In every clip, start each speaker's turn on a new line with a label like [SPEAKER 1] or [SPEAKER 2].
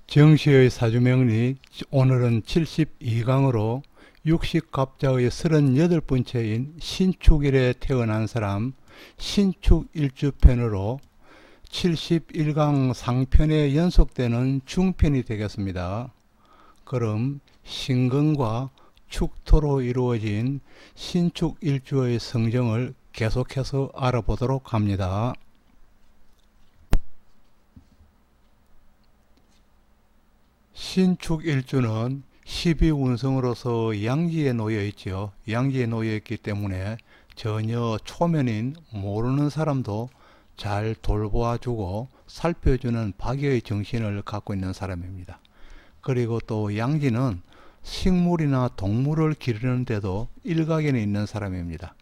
[SPEAKER 1] 정시의 사주명리 오늘은 72강으로 육식갑자의 38번째인 신축일에 태어난 사람 신축일주편으로 71강 상편에 연속되는 중편이 되겠습니다. 그럼 신금과 축토로 이루어진 신축일주의 성정을 계속해서 알아보도록 합니다. 신축일주는 12운성으로서 양지에 놓여 있죠. 양지에 놓여 있기 때문에 전혀 초면인 모르는 사람도 잘 돌보아주고 살펴주는 박여의 정신을 갖고 있는 사람입니다. 그리고 또 양지는 식물이나 동물을 기르는 데도 일각에는 있는 사람입니다.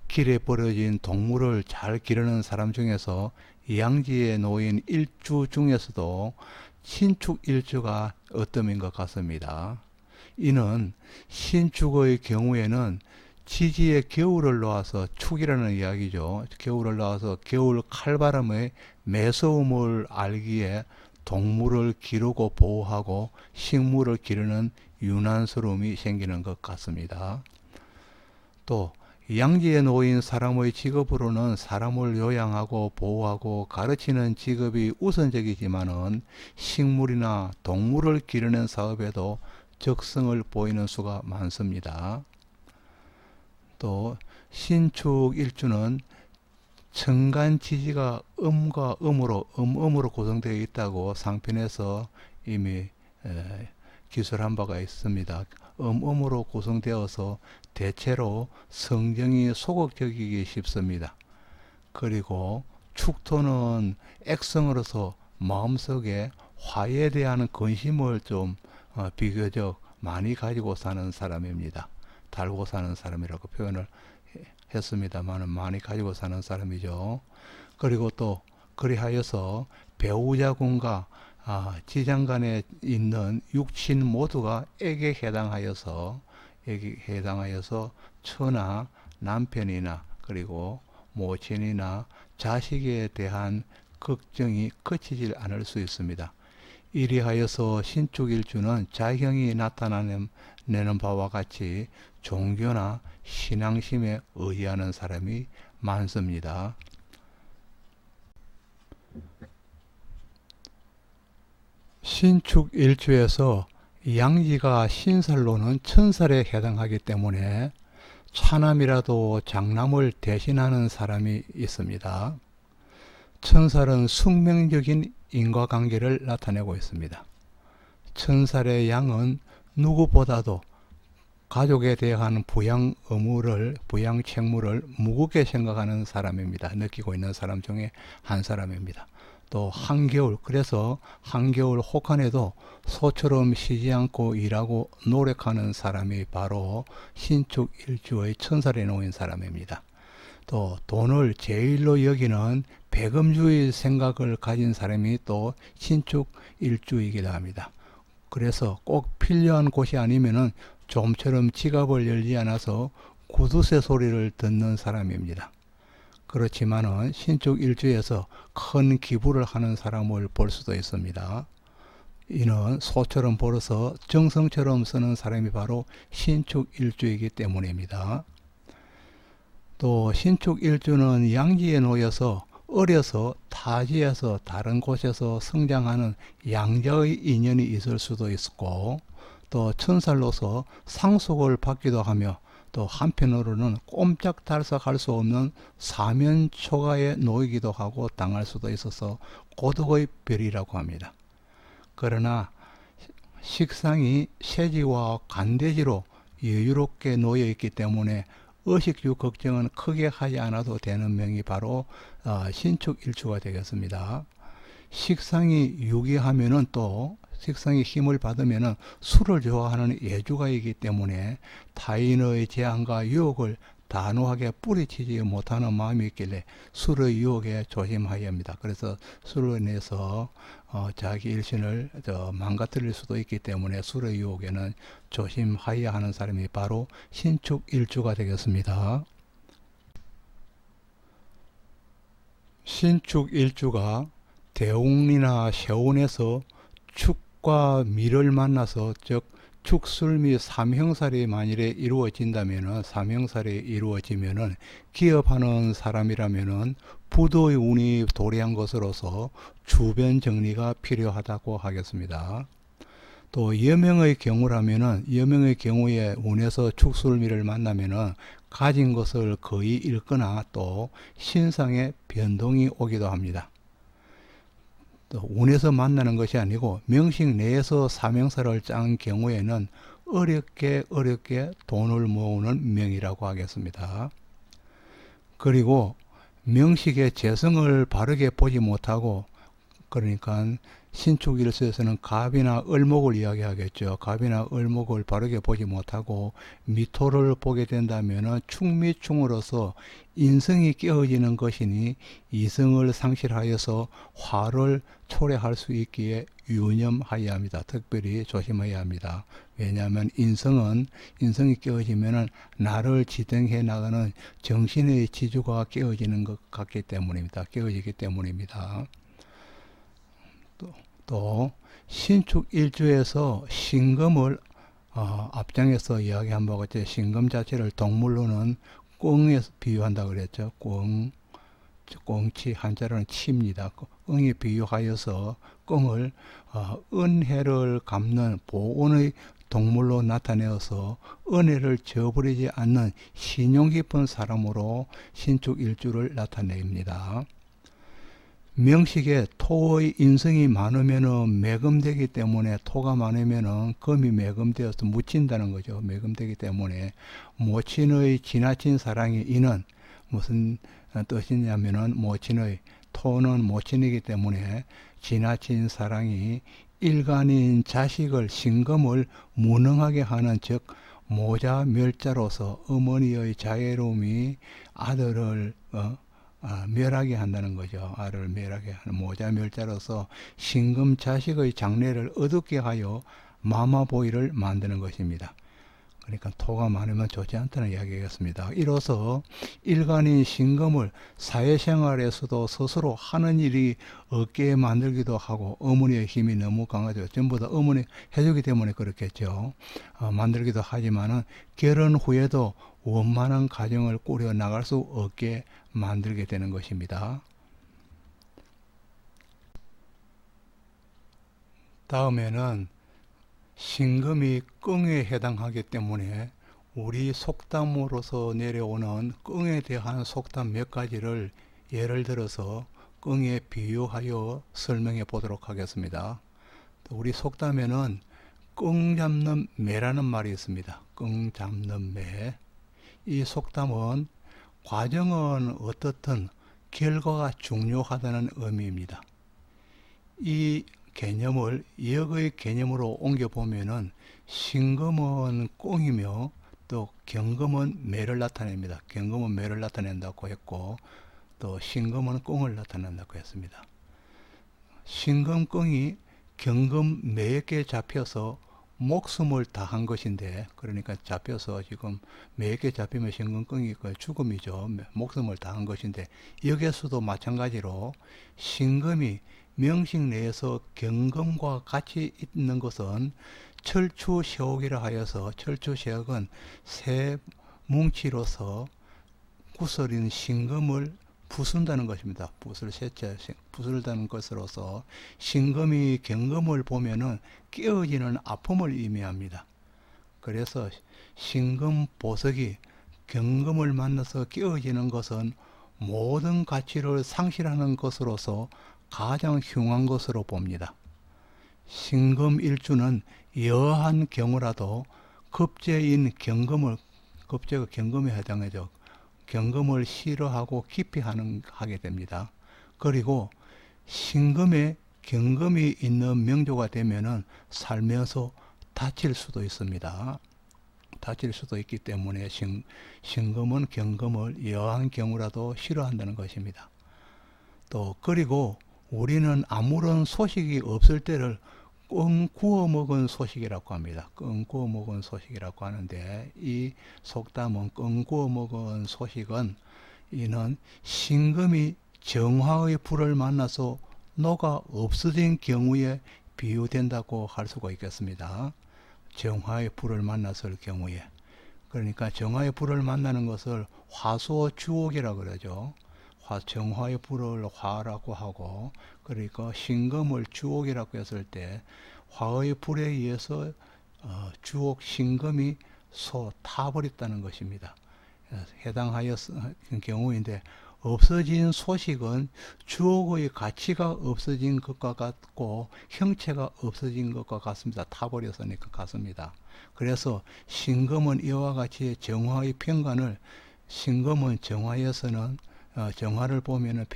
[SPEAKER 1] 길에 버려진 동물을 잘 기르는 사람 중에서 양지에 놓인 일주 중에서도 신축일주가 어뜸인 것 같습니다. 이는 신축의 경우에는 지지에 겨울을 놓아서 축이라는 이야기죠. 겨울을 놓아서 겨울 칼바람의 매서움을 알기에 동물을 기르고 보호하고 식물을 기르는 유난스러움이 생기는 것 같습니다. 또 양지에 놓인 사람의 직업으로는 사람을 요양하고 보호하고 가르치는 직업이 우선적이지만은 식물이나 동물을 기르는 사업에도 적성을 보이는 수가 많습니다. 또 신축일주는 천간지지가 음과 음으로 구성되어 있다고 상편에서 이미 기술한 바가 있습니다. 음으로 구성되어서 대체로 성정이 소극적이기 쉽습니다. 그리고 축토는 액성으로서 마음속에 화에 대한 근심을 좀 비교적 많이 가지고 사는 사람입니다. 달고 사는 사람이라고 표현을 했습니다만 많이 가지고 사는 사람이죠. 그리고 또 그리하여서 배우자군과 지장간에 있는 육신 모두가 액에 해당하여서 처나 남편이나 그리고 모친이나 자식에 대한 걱정이 그치질 않을 수 있습니다. 이리하여서 신축일주는 자경이 나타내는 바와 같이 종교나 신앙심에 의지하는 사람이 많습니다. 신축일주에서 양지가 신살로는 천살에 해당하기 때문에 차남이라도 장남을 대신하는 사람이 있습니다. 천살은 숙명적인 인과관계를 나타내고 있습니다. 천살의 양은 누구보다도 가족에 대한 부양 의무를, 부양 책무를 무겁게 생각하는 사람입니다. 느끼고 있는 사람 중에 한 사람입니다. 또 한겨울, 그래서 한겨울 혹한에도 소처럼 쉬지 않고 일하고 노력하는 사람이 바로 신축일주의 천살에 놓인 사람입니다. 또 돈을 제일로 여기는 배금주의 생각을 가진 사람이 또 신축일주이기도 합니다. 그래서 꼭 필요한 곳이 아니면은 좀처럼 지갑을 열지 않아서 구두쇠 소리를 듣는 사람입니다. 그렇지만은 신축일주에서 큰 기부를 하는 사람을 볼 수도 있습니다. 이는 소처럼 벌어서 정성처럼 쓰는 사람이 바로 신축일주이기 때문입니다. 또 신축일주는 양지에 놓여서 어려서 타지에서 다른 곳에서 성장하는 양자의 인연이 있을 수도 있고, 또 천살로서 상속을 받기도 하며, 또 한편으로는 꼼짝달싹할 수 없는 사면초가에 놓이기도 하고 당할 수도 있어서 고독의 별이라고 합니다. 그러나 식상이 세지와 간대지로 여유롭게 놓여 있기 때문에 의식주 걱정은 크게 하지 않아도 되는 명이 바로 신축일주가 되겠습니다. 식상이 유기하면은 또 식상이 힘을 받으면은 술을 좋아하는 예주가이기 때문에 타인의 제한과 유혹을 단호하게 뿌리치지 못하는 마음이 있길래 술의 유혹에 조심하여야 합니다. 그래서 술로 인해서 자기 일신을 망가뜨릴 수도 있기 때문에 술의 유혹에는 조심하여야 하는 사람이 바로 신축일주가 되겠습니다. 신축일주가 대운이나 세운에서 축 축과 미를 만나서, 즉 축술 및 삼형살이 만일에 이루어진다면은, 삼형살이 이루어지면은 기업하는 사람이라면은 부도의 운이 도래한 것으로서 주변 정리가 필요하다고 하겠습니다. 또 여명의 경우라면은, 여명의 경우에 운에서 축술미를 만나면은 가진 것을 거의 잃거나 또 신상의 변동이 오기도 합니다. 또 운에서 만나는 것이 아니고 명식 내에서 사명사를 짠 경우에는 어렵게 돈을 모으는 명이라고 하겠습니다. 그리고 명식의 재성을 바르게 보지 못하고, 그러니까 신축일서에서는 갑이나 을목을 이야기하겠죠. 갑이나 을목을 바르게 보지 못하고 미토를 보게 된다면 축미충으로서 인성이 깨어지는 것이니 이성을 상실하여서 화를 초래할 수 있기에 유념하여야 합니다. 특별히 조심해야 합니다. 왜냐하면 인성이 깨어지면 나를 지탱해 나가는 정신의 지주가 깨어지는 것 같기 때문입니다. 깨어지기 때문입니다. 또 신축 일주에서 신금을 앞장에서 이야기한 바가 있죠. 신금 자체를 동물로는 꿩에 비유한다고 그랬죠. 꿩치, 한자로는 치입니다. 꿩에 비유하여서 꿩을 은혜를 갚는 보온의 동물로 나타내어서 은혜를 저버리지 않는 신용 깊은 사람으로 신축 일주를 나타냅니다. 명식에 토의 인성이 많으면 매금되기 때문에, 토가 많으면 금이 매금되어서 묻힌다는 거죠. 매금되기 때문에 모친의 지나친 사랑이, 이는 무슨 뜻이냐면은 토는 모친이기 때문에 지나친 사랑이 일간인 자식을, 신금을 무능하게 하는, 즉 모자멸자로서 어머니의 자애로움이 아들을 멸하게 한다는 거죠. 아를 멸하게 하는 모자멸자로서 신금 자식의 장래를 어둡게 하여 마마보이를 만드는 것입니다. 그러니까 토가 많으면 좋지 않다는 이야기겠습니다. 이로써 일간인 신금을 사회생활에서도 스스로 하는 일이 없게 만들기도 하고, 어머니의 힘이 너무 강하죠. 전부 다 어머니 해주기 때문에 그렇겠죠. 만들기도 하지만은 결혼 후에도 원만한 가정을 꾸려 나갈 수 없게 만들게 되는 것입니다. 다음에는 신금이 끙에 해당하기 때문에 우리 속담으로서 내려오는 끙에 대한 속담 몇 가지를 예를 들어서 끙에 비유하여 설명해 보도록 하겠습니다. 우리 속담에는 끙 잡는 매라는 말이 있습니다. 끙 잡는 매. 이 속담은 과정은 어떻든 결과가 중요하다는 의미입니다. 이 개념을 역의 개념으로 옮겨보면은 신금은 꽁이며 또 경금은 매를 나타냅니다. 경금은 매를 나타낸다고 했고, 또 신금은 꽁을 나타낸다고 했습니다. 신금 꽁이 경금 매에게 잡혀서 목숨을 다한 것인데, 그러니까 잡혀서 지금 매에게 잡히면 신금 꽁이 죽음이죠. 목숨을 다한 것인데, 여기에서도 마찬가지로 신금이 명식 내에서 경금과 같이 있는 것은 철추세옥이라 하여서, 철추세옥은 새 뭉치로서 구슬인 신금을 부순다는 것입니다. 부술다는 것으로서 신금이 경금을 보면은 깨어지는 아픔을 의미합니다. 그래서 신금 보석이 경금을 만나서 깨어지는 것은 모든 가치를 상실하는 것으로서 가장 흉한 것으로 봅니다. 신금 일주는 여한 경우라도 급제인 경금을, 급제가 경금에 해당하죠. 경금을 싫어하고 깊이 하게 됩니다. 그리고 신금에 경금이 있는 명조가 되면은 살면서 다칠 수도 있습니다. 다칠 수도 있기 때문에 신금은 경금을 여한 경우라도 싫어한다는 것입니다. 또 그리고 우리는 아무런 소식이 없을 때를 끙 구워 먹은 소식이라고 합니다. 끙 구워 먹은 소식이라고 하는데, 이 속담은 끙 구워 먹은 소식은 이는 신금이 정화의 불을 만나서 녹아 없어진 경우에 비유된다고 할 수가 있겠습니다. 정화의 불을 만났을 경우에. 그러니까 정화의 불을 만나는 것을 화소주옥이라고 그러죠. 정화의 불을 화라고 하고, 그러니까 신금을 주옥이라고 했을 때 화의 불에 의해서 주옥 신금이 타버렸다는 것입니다. 해당하였은 경우인데, 없어진 소식은 주옥의 가치가 없어진 것과 같고 형체가 없어진 것과 같습니다. 타버렸으니까 같습니다. 그래서 신금은 이와 같이 정화의 편관을, 신금은 정화에서는 정화를 보면은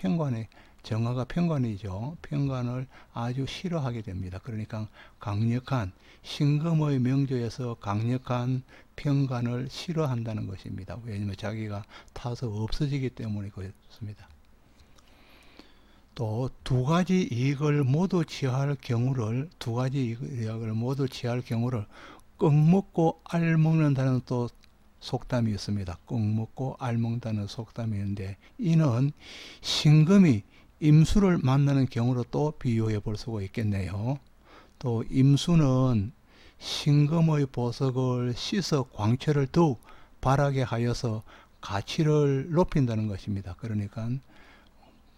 [SPEAKER 1] 정화가 편관이죠. 편관을 아주 싫어하게 됩니다. 그러니까 강력한, 신금의 명조에서 강력한 편관을 싫어한다는 것입니다. 왜냐하면 자기가 타서 없어지기 때문에 그렇습니다. 또 두 가지 이익을 모두 취할 경우를 꺽 먹고 알 먹는다는 또 속담이 있습니다. 꺽 먹고 알 먹는다는 속담이 있는데, 이는 신금이 임수를 만나는 경우로 또 비유해 볼 수가 있겠네요. 또 임수는 신금의 보석을 씻어 광채를 더욱 바라게 하여서 가치를 높인다는 것입니다. 그러니까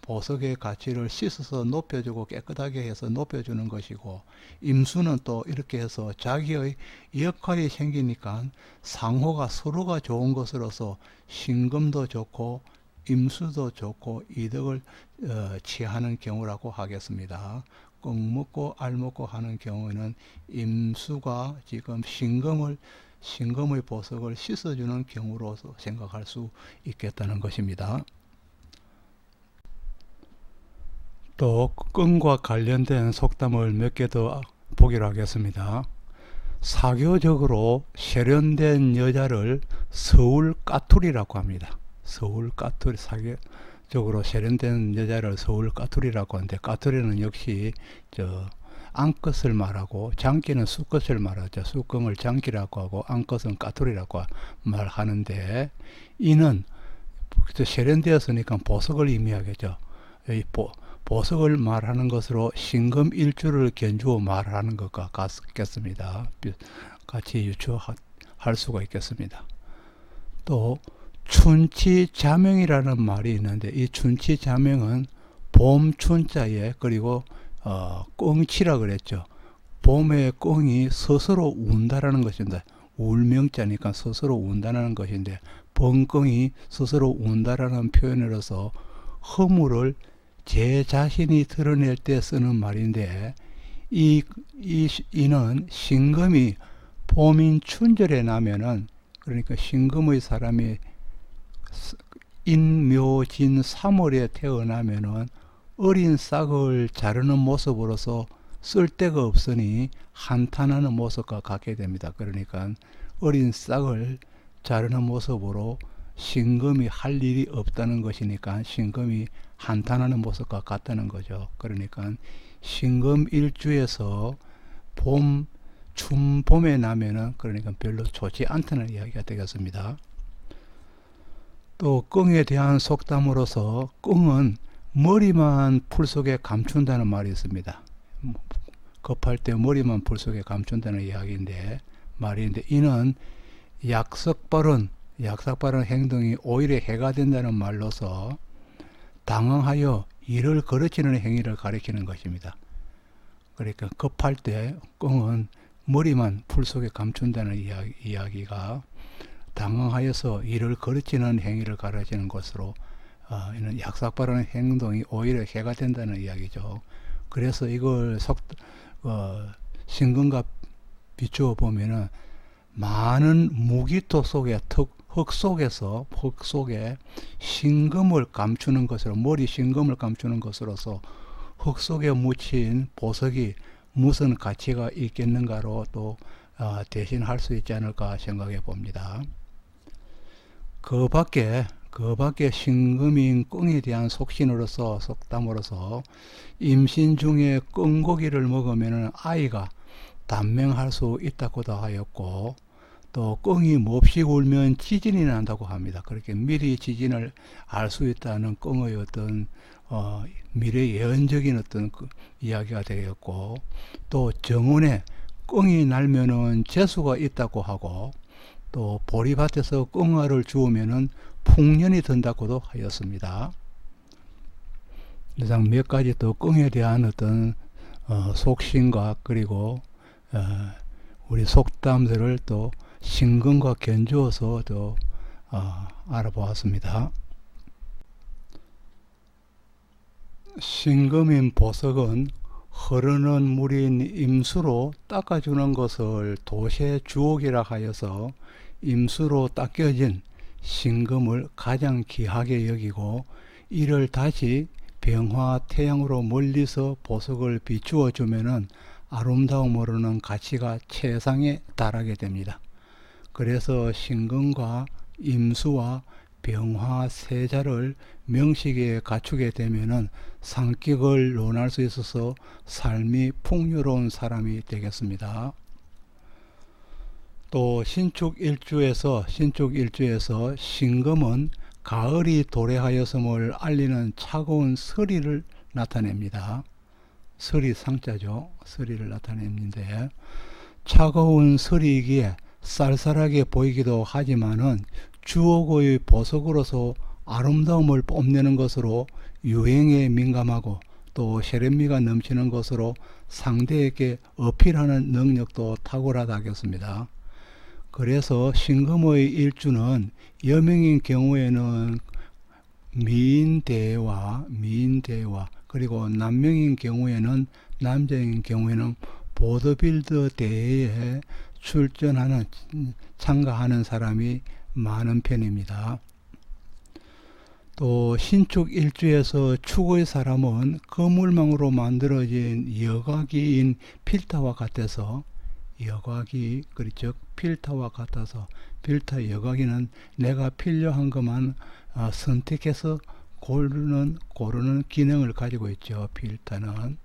[SPEAKER 1] 보석의 가치를 씻어서 높여주고 깨끗하게 해서 높여주는 것이고, 임수는 또 이렇게 해서 자기의 역할이 생기니까 상호가 서로가 좋은 것으로서 신금도 좋고 임수도 좋고 이득을 취하는 경우라고 하겠습니다. 꺽 먹고 알 먹고 하는 경우에는 임수가 지금 신금의 보석을 씻어주는 경우로서 생각할 수 있겠다는 것입니다. 또 끈과 관련된 속담을 몇 개 더 보기로 하겠습니다. 사교적으로 세련된 여자를 서울 까투리라고 합니다. 서울 까투리, 사교적으로 세련된 여자를 서울 까투리라고 하는데, 까투리는 역시 앙것을 말하고 장기는 수것을 말하죠. 수금을 장기라고 하고 앙것은 까투리라고 말하는데, 이는 세련되었으니까 보석을 의미하겠죠. 보석을 말하는 것으로 신금 일주를 견주어 말하는 것과 같겠습니다. 같이 유추할 수가 있겠습니다. 또 춘치자명이라는 말이 있는데, 이 춘치자명은 봄 춘자에, 그리고 꽁치라 그랬죠. 봄에 꽁이 스스로 운다라는 것입니다. 울명자니까 스스로 운다라는 것인데, 벙꽁이 스스로 운다라는 표현으로서 허물을 제 자신이 드러낼 때 쓰는 말인데, 이는 신금이 봄인 춘절에 나면은, 그러니까 신금의 사람이 인묘진 3월에 태어나면은 어린 싹을 자르는 모습으로서 쓸데가 없으니 한탄하는 모습과 같게 됩니다. 그러니까 어린 싹을 자르는 모습으로 신금이 할 일이 없다는 것이니까 신금이 한탄하는 모습과 같다는 거죠. 그러니까 신금 일주에서 춘봄에 나면은, 그러니까 별로 좋지 않다는 이야기가 되겠습니다. 또 끙에 대한 속담으로서 끙은 머리만 풀 속에 감춘다는 말이 있습니다. 급할 때 머리만 풀 속에 감춘다는 이야기인데, 이는 약삭빠른 행동이 오히려 해가 된다는 말로서 당황하여 일을 거르치는 행위를 가리키는 것입니다. 그러니까 급할 때 끙은 머리만 풀 속에 감춘다는 이야기가 당황하여서 일을 거르치는 행위를 가르치는 것으로, 이는 약삭빠른 행동이 오히려 해가 된다는 이야기죠. 그래서 이걸 신금과 비추어 보면은 많은 무기토 속에 흙 속에 신금을 감추는 것으로, 머리 신금을 감추는 것으로서 흙 속에 묻힌 보석이 무슨 가치가 있겠는가로 또 대신할 수 있지 않을까 생각해 봅니다. 그 밖에 신금인 끙에 대한 속담으로서 임신 중에 끙고기를 먹으면 아이가 단명할 수 있다고도 하였고, 또 끙이 몹시 울면 지진이 난다고 합니다. 그렇게 미리 지진을 알 수 있다는 끙의 어떤 미래 예언적인 어떤 그 이야기가 되겠고, 또 정원에 꿩이 날면은 재수가 있다고 하고, 또 보리밭에서 꿩알을 주우면은 풍년이 든다고도 하였습니다. 이상 몇 가지 또 꿩에 대한 어떤 속신과 그리고 우리 속담들을 또 신금과 견주어서 또 알아보았습니다. 신금인 보석은 흐르는 물인 임수로 닦아주는 것을 도시의 주옥이라 하여서 임수로 닦여진 신금을 가장 귀하게 여기고, 이를 다시 병화 태양으로 멀리서 보석을 비추어 주면은 아름다움으로는 가치가 최상에 달하게 됩니다. 그래서 신금과 임수와 병화 세자를 명식에 갖추게 되면은 상격을 논할 수 있어서 삶이 풍요로운 사람이 되겠습니다. 또 신축일주에서 신금은 가을이 도래하였음을 알리는 차가운 서리를 나타냅니다. 서리 상자죠. 서리를 나타내는데, 차가운 서리이기에 쌀쌀하게 보이기도 하지만은 주옥의 보석으로서 아름다움을 뽐내는 것으로 유행에 민감하고, 또 세련미가 넘치는 것으로 상대에게 어필하는 능력도 탁월하다겠습니다. 그래서 신금의 일주는 여명인 경우에는 미인대와 그리고 남명인 경우에는 보더빌더 대회에 참가하는 사람이 많은 편입니다. 또 신축 일주에서 축의 사람은 거물망으로 만들어진 여과기인 필터와 같아서, 필터 여과기는 내가 필요한 것만 선택해서 고르는 기능을 가지고 있죠. 필터는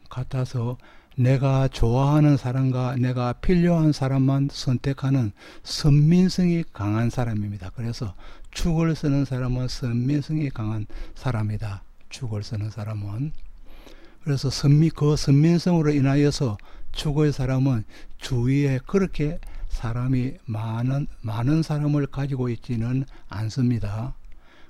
[SPEAKER 1] 같아서 내가 좋아하는 사람과 내가 필요한 사람만 선택하는 선민성이 강한 사람입니다. 그래서 축을 쓰는 사람은 선민성이 강한 사람이다. 축을 쓰는 사람은. 그래서 그 선민성으로 인하여서 축의 사람은 주위에 그렇게 사람이 많은 사람을 가지고 있지는 않습니다.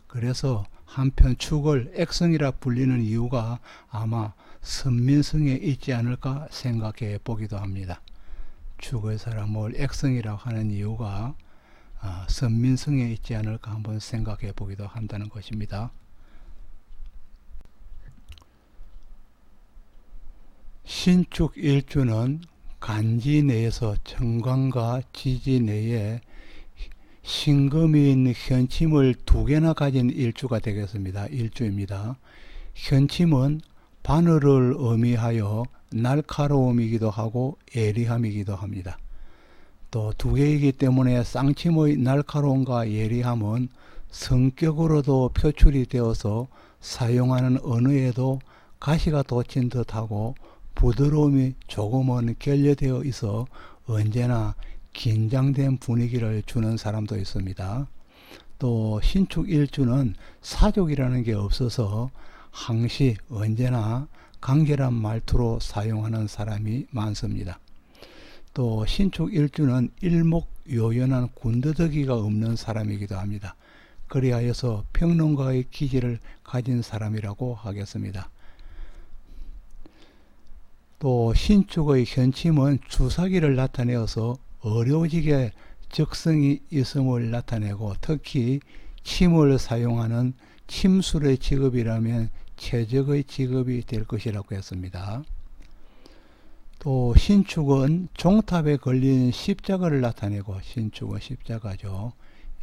[SPEAKER 1] 그래서 한편 축을 액성이라 불리는 이유가 아마 선민성에 있지 않을까 생각해 보기도 합니다. 축의 사람을 액성이라고 하는 이유가 선민성에 있지 않을까 한번 생각해 보기도 한다는 것입니다. 신축 일주는 간지 내에서 정관과 지지 내에 신금인 현침을 2개나 가진 일주가 되겠습니다. 일주입니다. 현침은 바늘을 의미하여 날카로움이기도 하고 예리함이기도 합니다. 또 2개이기 때문에 쌍침의 날카로움과 예리함은 성격으로도 표출이 되어서 사용하는 언어에도 가시가 돋친 듯하고 부드러움이 조금은 결여되어 있어 언제나 긴장된 분위기를 주는 사람도 있습니다. 또 신축 일주는 사족이라는 게 없어서 항시 언제나 간결한 말투로 사용하는 사람이 많습니다. 또 신축 일주는 일목요연한 군더더기가 없는 사람이기도 합니다. 그리하여서 평론가의 기질을 가진 사람이라고 하겠습니다. 또 신축의 현침은 주사기를 나타내어서 어려워지게 적성이 있음을 나타내고, 특히 침을 사용하는 침술의 직업이라면 최적의 직업이 될 것이라고 했습니다. 또 신축은 종탑에 걸린 십자가를 나타내고, 신축은 십자가죠.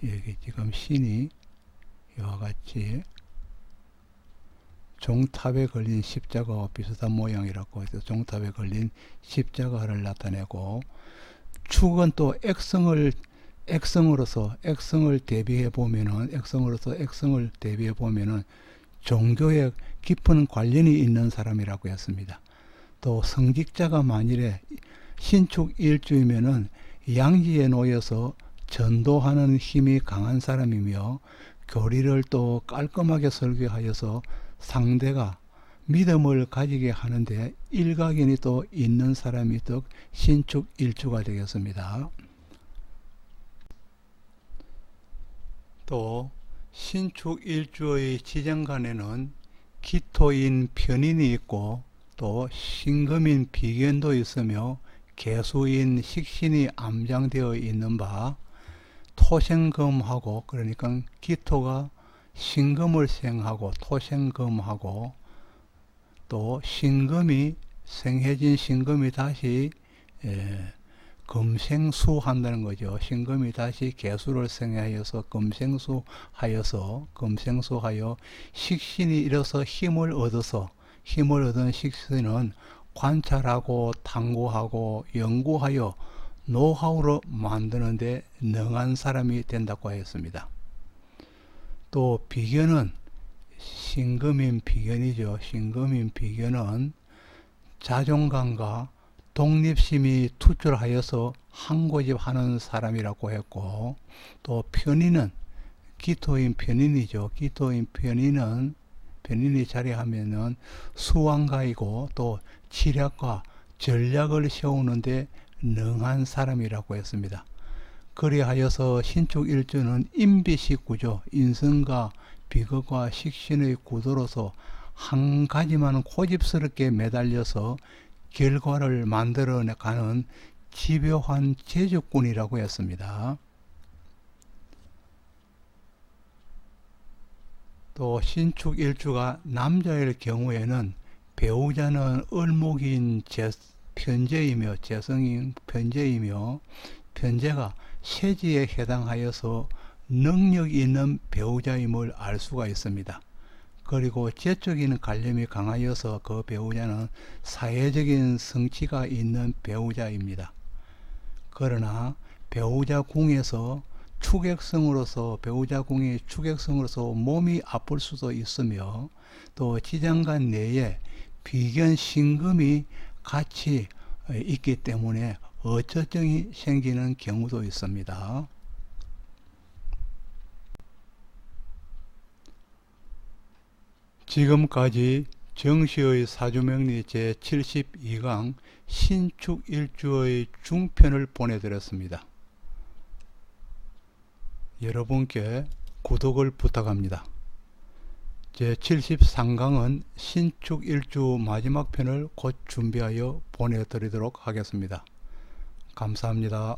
[SPEAKER 1] 여기 지금 신이 이와 같이 종탑에 걸린 십자가와 비슷한 모양이라고 해서 종탑에 걸린 십자가를 나타내고, 축은 또 액성으로서 액성을 대비해 보면은 종교에 깊은 관련이 있는 사람이라고 했습니다. 또 성직자가 만일에 신축 일주이면은 양지에 놓여서 전도하는 힘이 강한 사람이며, 교리를 또 깔끔하게 설교하여서 상대가 믿음을 가지게 하는데 일가견이 또 있는 사람이 또 신축일주가 되겠습니다. 또 신축일주의 지정간에는 기토인 편인이 있고 또 신금인 비견도 있으며 개수인 식신이 암장되어 있는 바 토생금하고, 그러니까 기토가 신금을 생하고 토생금하고 또 신금이 생해진 신금이 다시 금생수한다는 거죠. 신금이 다시 개수를 생하여서 금생수하여 식신이 일어서 힘을 얻은 식신은 관찰하고 탐구하고 연구하여 노하우로 만드는데 능한 사람이 된다고 하였습니다. 또 비견은 신금인 비견이죠. 신금인 비견은 자존감과 독립심이 투철하여서 한 고집 하는 사람이라고 했고, 또 편인은 기토인 편인이죠. 기토인 편인이 자리하면은 수완가이고 또 치략과 전략을 세우는데 능한 사람이라고 했습니다. 그리하여서 신축일주는 인비식 구조, 인성과 비거과 식신의 구도로서 한 가지만 고집스럽게 매달려서 결과를 만들어가는 집요한 제주꾼이라고 했습니다. 또 신축일주가 남자일 경우에는 배우자는 을목인 편재이며 재성인 편재이며 편재가 세지에 해당하여서 능력 있는 배우자임을 알 수가 있습니다. 그리고 재적인 관념이 강하여서 그 배우자는 사회적인 성취가 있는 배우자입니다. 그러나 배우자 궁의 추객성으로서 몸이 아플 수도 있으며 또 지장간 내에 비견 신금이 같이 있기 때문에 어처증이 생기는 경우도 있습니다. 지금까지 정시의 사주명리 제72강 신축일주의 중편을 보내드렸습니다. 여러분께 구독을 부탁합니다. 제73강은 신축일주 마지막 편을 곧 준비하여 보내드리도록 하겠습니다. 감사합니다.